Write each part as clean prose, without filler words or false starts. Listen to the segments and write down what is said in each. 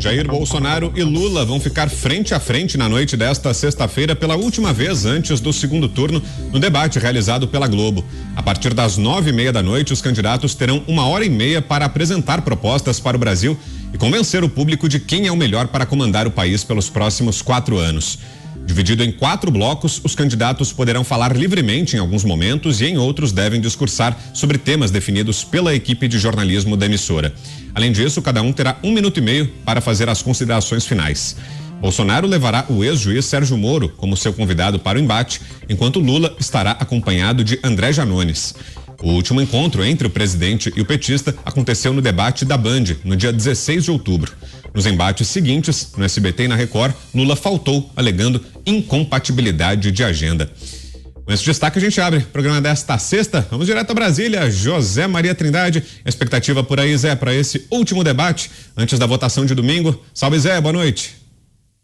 Jair Bolsonaro e Lula vão ficar frente a frente na noite desta sexta-feira pela última vez antes do segundo turno no debate realizado pela Globo. A partir das 9:30 da noite, os candidatos terão 1h30 para apresentar propostas para o Brasil e convencer o público de quem é o melhor para comandar o país pelos próximos 4 anos. Dividido em 4 blocos, os candidatos poderão falar livremente em alguns momentos e em outros devem discursar sobre temas definidos pela equipe de jornalismo da emissora. Além disso, cada um terá 1 minuto e meio para fazer as considerações finais. Bolsonaro levará o ex-juiz Sérgio Moro como seu convidado para o embate, enquanto Lula estará acompanhado de André Janones. O último encontro entre o presidente e o petista aconteceu no debate da Band, no dia 16 de outubro. Nos embates seguintes, no SBT e na Record, Lula faltou, alegando incompatibilidade de agenda. Com esse destaque, a gente abre o programa desta sexta. Vamos direto a Brasília. José Maria Trindade, expectativa por aí, Zé, para esse último debate antes da votação de domingo. Salve, Zé, boa noite.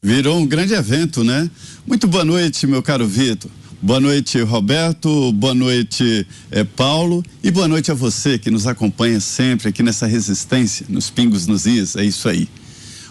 Virou um grande evento, né? Muito boa noite, meu caro Vitor. Boa noite, Roberto, boa noite, Paulo, e boa noite a você que nos acompanha sempre aqui nessa resistência, nos pingos nos is, é isso aí.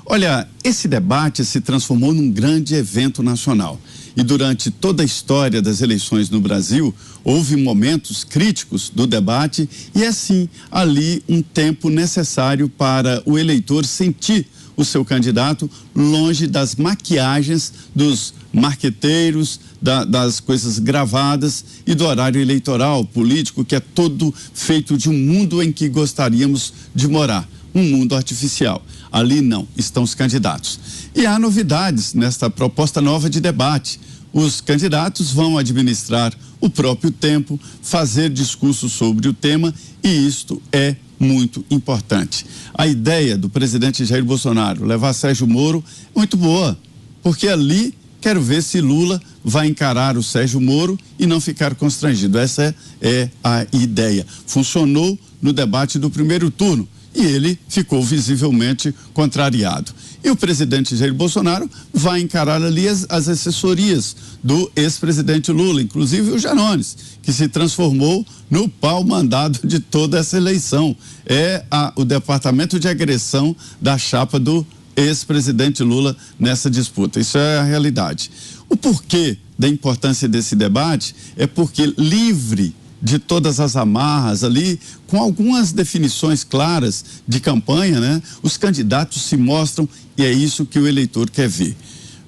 Olha, esse debate se transformou num grande evento nacional e durante toda a história das eleições no Brasil, houve momentos críticos do debate e assim, ali um tempo necessário para o eleitor sentir o seu candidato longe das maquiagens dos marqueteiros, das coisas gravadas e do horário eleitoral político que é todo feito de um mundo em que gostaríamos de morar, um mundo artificial. Ali não, estão os candidatos. E há novidades nesta proposta nova de debate. Os candidatos vão administrar o próprio tempo, fazer discursos sobre o tema e isto é muito importante. A ideia do presidente Jair Bolsonaro levar Sérgio Moro é muito boa, porque ali quero ver se Lula vai encarar o Sérgio Moro e não ficar constrangido. Essa é a ideia. Funcionou no debate do primeiro turno e ele ficou visivelmente contrariado. E o presidente Jair Bolsonaro vai encarar ali as assessorias do ex-presidente Lula, inclusive o Janones, que se transformou no pau-mandado de toda essa eleição. É o departamento de agressão da chapa do ex-presidente Lula nessa disputa. Isso é a realidade. O porquê da importância desse debate é porque livre de todas as amarras ali, com algumas definições claras de campanha, né? Os candidatos se mostram e é isso que o eleitor quer ver.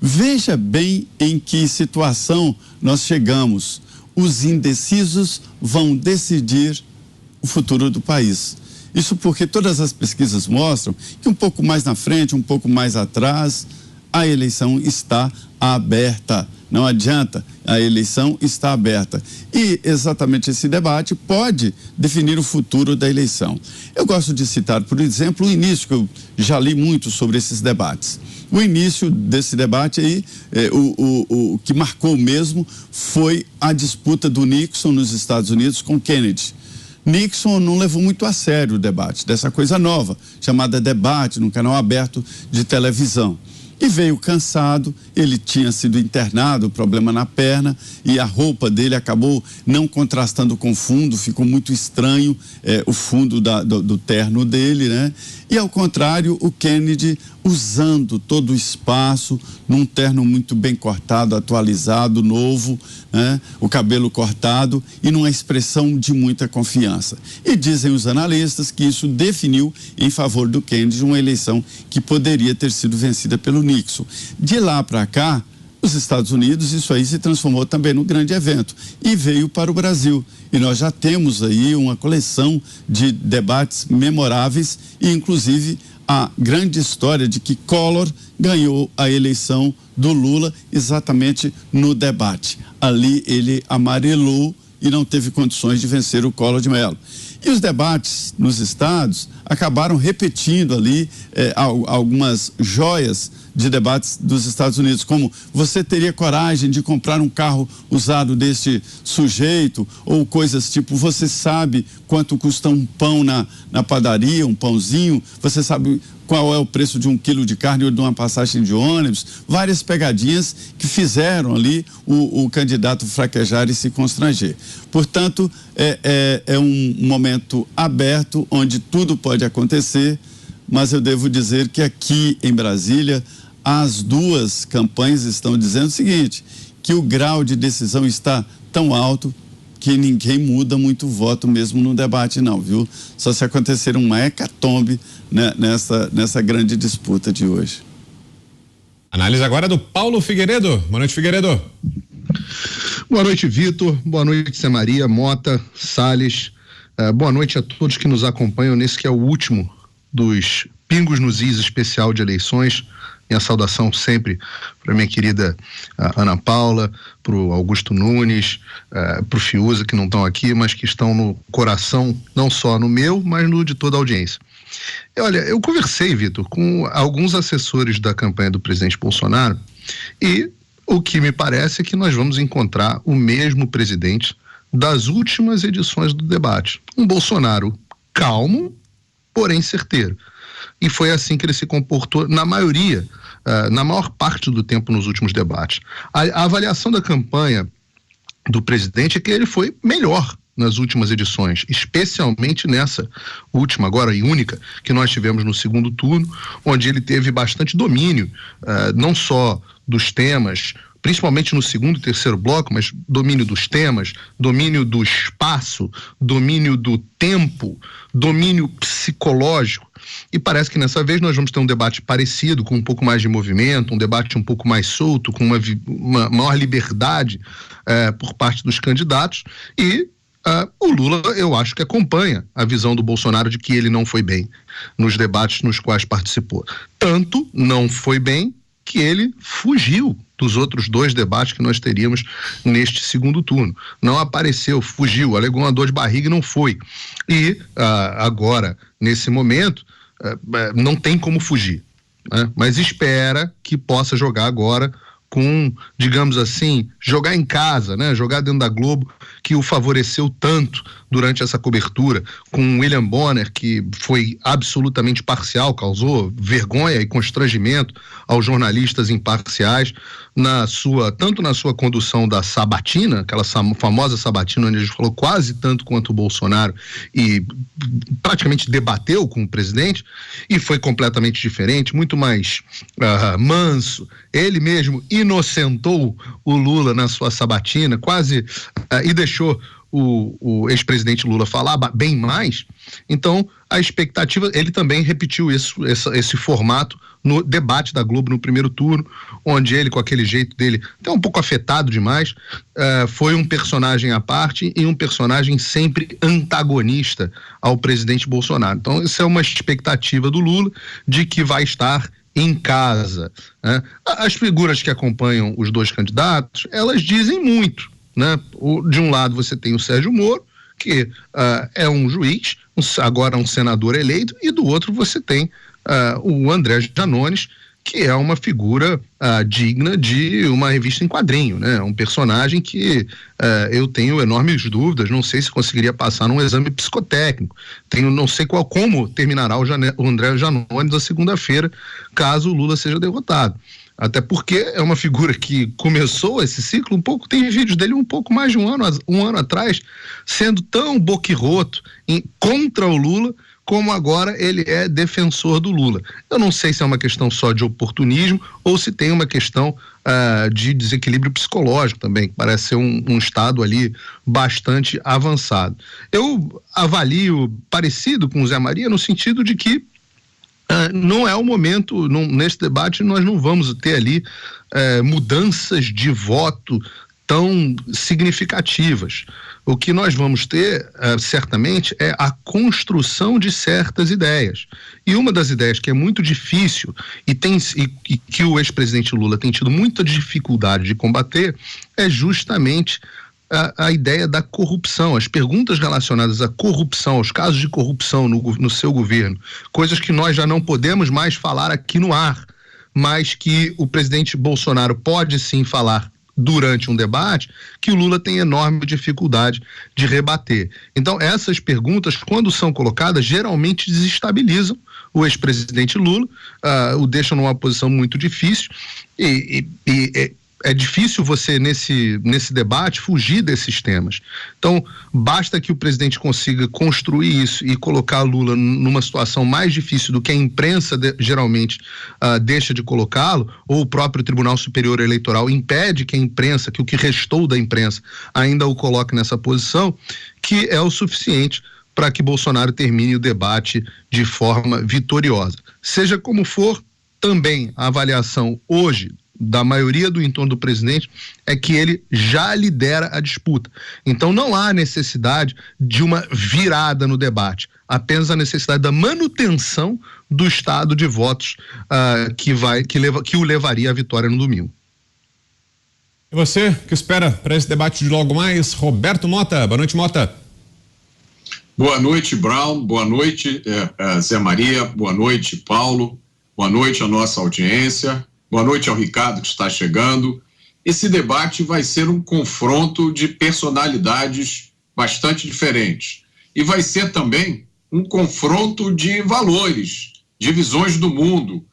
Veja bem em que situação nós chegamos. Os indecisos vão decidir o futuro do país. Isso porque todas as pesquisas mostram que um pouco mais na frente, um pouco mais atrás, a eleição está aberta. Não adianta, a eleição está aberta. E exatamente esse debate pode definir o futuro da eleição. Eu gosto de citar, por exemplo, o início, que eu já li muito sobre esses debates. O início desse debate aí, o que marcou mesmo foi a disputa do Nixon nos Estados Unidos com Kennedy. Nixon não levou muito a sério o debate, dessa coisa nova, chamada debate, num canal aberto de televisão. E veio cansado, ele tinha sido internado, problema na perna, e a roupa dele acabou não contrastando com o fundo, ficou muito estranho o fundo do terno dele, né? E ao contrário, o Kennedy usando todo o espaço, num terno muito bem cortado, atualizado, novo, né? O cabelo cortado e numa expressão de muita confiança. E dizem os analistas que isso definiu em favor do Kennedy uma eleição que poderia ter sido vencida pelo Nixon. De lá para cá, os Estados Unidos, isso aí se transformou também num grande evento e veio para o Brasil. E nós já temos aí uma coleção de debates memoráveis e inclusive a grande história de que Collor ganhou a eleição do Lula exatamente no debate. Ali ele amarelou e não teve condições de vencer o Collor de Mello. E os debates nos estados acabaram repetindo ali algumas joias de debates dos Estados Unidos, como você teria coragem de comprar um carro usado deste sujeito, ou coisas tipo, você sabe quanto custa um pão na padaria, um pãozinho, você sabe qual é o preço de 1 quilo de carne ou de uma passagem de ônibus, várias pegadinhas que fizeram ali o candidato fraquejar e se constranger. Portanto, é um momento aberto onde tudo pode acontecer, mas eu devo dizer que aqui em Brasília as duas campanhas estão dizendo o seguinte, que o grau de decisão está tão alto que ninguém muda muito o voto mesmo no debate não, viu? Só se acontecer uma hecatombe, né, nessa grande disputa de hoje. Análise agora do Paulo Figueiredo. Boa noite, Figueiredo. Boa noite, Vitor. Boa noite, Zé Maria, Mota, Salles. Boa noite a todos que nos acompanham nesse que é o último dos Pingos nos Is especial de eleições. Minha saudação sempre para minha querida Ana Paula, para o Augusto Nunes, para o Fiuza, que não estão aqui, mas que estão no coração, não só no meu, mas no de toda a audiência. Olha, eu conversei, Vitor, com alguns assessores da campanha do presidente Bolsonaro e o que me parece é que nós vamos encontrar o mesmo presidente das últimas edições do debate. Um Bolsonaro calmo, porém certeiro. E foi assim que ele se comportou na maioria, na maior parte do tempo nos últimos debates. A avaliação da campanha do presidente é que ele foi melhor nas últimas edições, especialmente nessa última, agora e única, que nós tivemos no segundo turno, onde ele teve bastante domínio, não só dos temas, principalmente no segundo e terceiro bloco, mas domínio dos temas, domínio do espaço, domínio do tempo, domínio psicológico. E parece que nessa vez nós vamos ter um debate parecido, com um pouco mais de movimento, um debate um pouco mais solto, com uma maior liberdade por parte dos candidatos. E o Lula, eu acho que acompanha a visão do Bolsonaro de que ele não foi bem nos debates nos quais participou. Tanto não foi bem que ele fugiu dos outros dois debates que nós teríamos neste segundo turno. Não apareceu, fugiu, alegou uma dor de barriga e não foi. E agora, nesse momento, não tem como fugir, né? Mas espera que possa jogar agora com, digamos assim, jogar em casa, né? Jogar dentro da Globo, que o favoreceu tanto durante essa cobertura, com William Bonner, que foi absolutamente parcial, causou vergonha e constrangimento aos jornalistas imparciais, tanto na sua condução da sabatina, aquela famosa sabatina onde a gente falou quase tanto quanto o Bolsonaro e praticamente debateu com o presidente, e foi completamente diferente, muito mais manso. Ele mesmo inocentou o Lula na sua sabatina, quase, e deixou o ex-presidente Lula falar bem mais. Então, a expectativa, ele também repetiu esse formato no debate da Globo no primeiro turno, onde ele, com aquele jeito dele, até um pouco afetado demais, foi um personagem à parte e um personagem sempre antagonista ao presidente Bolsonaro. Então, isso é uma expectativa do Lula de que vai estar em casa, né? As figuras que acompanham os dois candidatos, elas dizem muito, né? De um lado você tem o Sérgio Moro, que é um juiz, agora um senador eleito, e do outro você tem o André Janones, que é uma figura digna de uma revista em quadrinho, né? Um personagem que eu tenho enormes dúvidas, não sei se conseguiria passar num exame psicotécnico, não sei como terminará o André Janones na segunda-feira, caso o Lula seja derrotado. Até porque é uma figura que começou esse ciclo tem vídeos dele um pouco mais de um ano atrás, sendo tão boquirroto contra o Lula, como agora ele é defensor do Lula. Eu não sei se é uma questão só de oportunismo ou se tem uma questão de desequilíbrio psicológico também, que parece ser um estado ali bastante avançado. Eu avalio parecido com o Zé Maria no sentido de que não é o momento, nesse debate nós não vamos ter ali mudanças de voto tão significativas. O que nós vamos ter, certamente, é a construção de certas ideias. E uma das ideias que é muito difícil e que o ex-presidente Lula tem tido muita dificuldade de combater é justamente a ideia da corrupção, as perguntas relacionadas à corrupção, aos casos de corrupção no seu governo, coisas que nós já não podemos mais falar aqui no ar, mas que o presidente Bolsonaro pode sim falar durante um debate, que o Lula tem enorme dificuldade de rebater. Então, essas perguntas, quando são colocadas, geralmente desestabilizam o ex-presidente Lula, o deixam numa posição muito difícil e é difícil você, nesse debate, fugir desses temas. Então, basta que o presidente consiga construir isso e colocar Lula numa situação mais difícil do que a imprensa geralmente deixa de colocá-lo, ou o próprio Tribunal Superior Eleitoral impede que a imprensa, que o que restou da imprensa ainda o coloque nessa posição, que é o suficiente para que Bolsonaro termine o debate de forma vitoriosa. Seja como for, também a avaliação hoje da maioria do entorno do presidente é que ele já lidera a disputa. Então não há necessidade de uma virada no debate, apenas a necessidade da manutenção do estado de votos que o levaria à vitória no domingo. E você, que espera para esse debate de logo mais? Roberto Mota. Boa noite, Mota. Boa noite, Brown. Boa noite, Zé Maria. Boa noite, Paulo. Boa noite à nossa audiência. Boa noite ao Ricardo, que está chegando. Esse debate vai ser um confronto de personalidades bastante diferentes. E vai ser também um confronto de valores, de visões do mundo.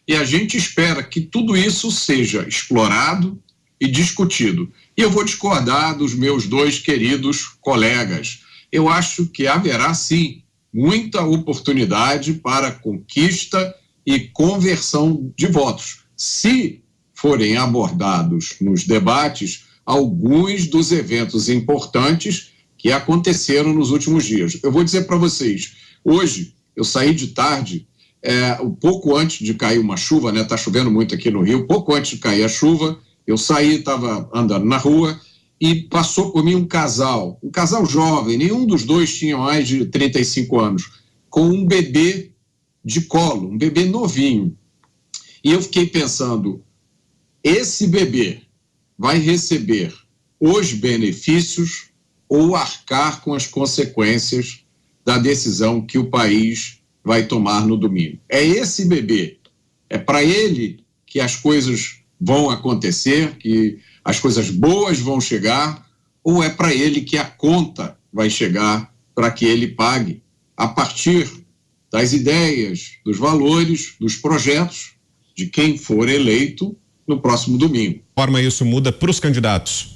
E a gente espera que tudo isso seja explorado e discutido. E eu vou discordar dos meus dois queridos colegas. Eu acho que haverá, sim, muita oportunidade para conquista e conversão de votos, se forem abordados nos debates alguns dos eventos importantes que aconteceram nos últimos dias. Eu vou dizer para vocês, hoje eu saí de tarde, um pouco antes de cair uma chuva, né? Está chovendo muito aqui no Rio, pouco antes de cair a chuva, eu saí, estava andando na rua e passou por mim um casal jovem, nenhum dos dois tinha mais de 35 anos, com um bebê de colo, um bebê novinho. E eu fiquei pensando, esse bebê vai receber os benefícios ou arcar com as consequências da decisão que o país vai tomar no domingo? É esse bebê, é para ele que as coisas vão acontecer, que as coisas boas vão chegar, ou é para ele que a conta vai chegar para que ele pague a partir das ideias, dos valores, dos projetos de quem for eleito no próximo domingo. De que forma isso muda para os candidatos?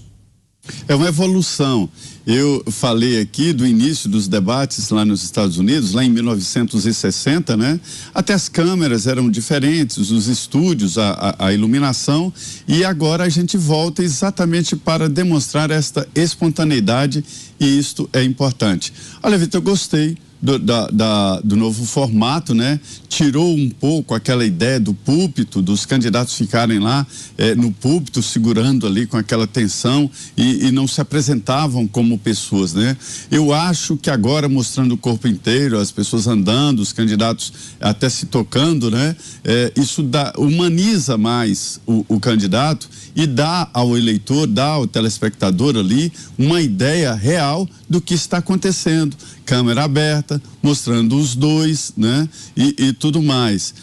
É uma evolução. Eu falei aqui do início dos debates lá nos Estados Unidos, lá em 1960, né? Até as câmeras eram diferentes, os estúdios, a iluminação, e agora a gente volta exatamente para demonstrar esta espontaneidade, e isto é importante. Olha, Vitor, eu gostei do novo formato, né? Tirou um pouco aquela ideia do púlpito, dos candidatos ficarem lá no púlpito, segurando ali com aquela tensão e não se apresentavam como pessoas, né? Eu acho que agora, mostrando o corpo inteiro, as pessoas andando, os candidatos até se tocando, né? Isso humaniza mais o candidato e dá ao eleitor, dá ao telespectador ali uma ideia real do que está acontecendo. Câmera aberta, mostrando os dois, né? E tudo mais.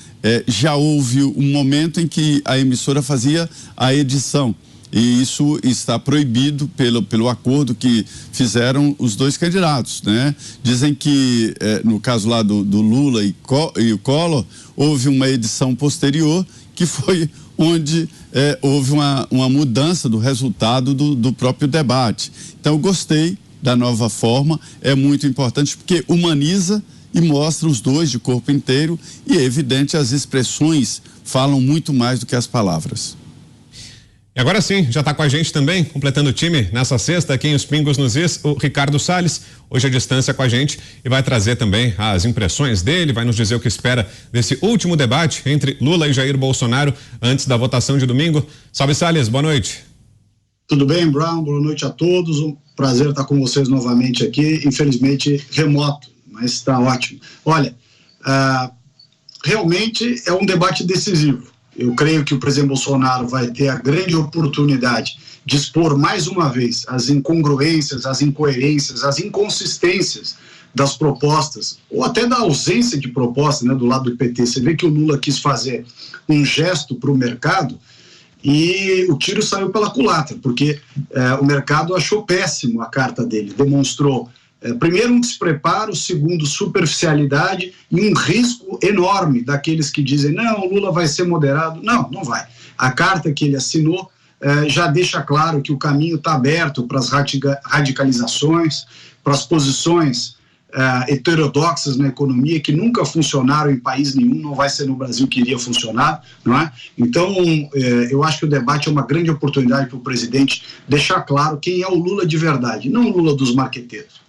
Já houve um momento em que a emissora fazia a edição, e isso está proibido pelo acordo que fizeram os dois candidatos, né? Dizem que no caso lá do Lula e o Collor, houve uma edição posterior que foi onde houve uma mudança do resultado do próprio debate. Então eu gostei da nova forma, é muito importante porque humaniza e mostra os dois de corpo inteiro, e é evidente, as expressões falam muito mais do que as palavras. E agora sim, já está com a gente também, completando o time nessa sexta, aqui em Os Pingos nos Is, o Ricardo Salles, hoje à distância com a gente, e vai trazer também as impressões dele, vai nos dizer o que espera desse último debate entre Lula e Jair Bolsonaro antes da votação de domingo. Salve, Salles, boa noite. Tudo bem, Brown? Boa noite a todos. Um prazer estar com vocês novamente aqui, infelizmente remoto, mas está ótimo. Olha, realmente é um debate decisivo. Eu creio que o presidente Bolsonaro vai ter a grande oportunidade de expor mais uma vez as incongruências, as incoerências, as inconsistências das propostas, ou até da ausência de propostas, né, do lado do PT. Você vê que o Lula quis fazer um gesto para o mercado e o tiro saiu pela culatra, porque o mercado achou péssimo a carta dele, demonstrou primeiro um despreparo, segundo superficialidade e um risco enorme daqueles que dizem, não, o Lula vai ser moderado. Não vai. A carta que ele assinou já deixa claro que o caminho está aberto para as radicalizações, para as posições heterodoxas na economia que nunca funcionaram em país nenhum, não vai ser no Brasil que iria funcionar, não é? Então, eu acho que o debate é uma grande oportunidade para o presidente deixar claro quem é o Lula de verdade, não o Lula dos marqueteiros.